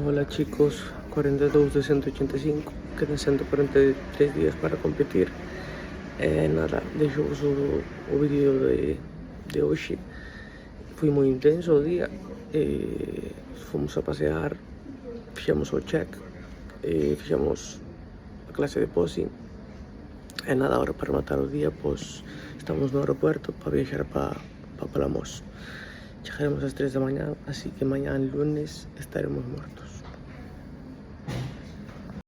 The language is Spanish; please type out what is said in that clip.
Hola chicos, 42 de 185, quedan 143 días para competir. Nada, deixo-vos o vídeo de hoxe. Foi moi intenso o día, fomos a pasear, fixemos o check, fixemos a clase de posing. E nada, ahora para matar o día, pois estamos no aeropuerto para viaxar para Palamos. Chegaremos ás 3 da mañá, así que mañá lunes estaremos mortos.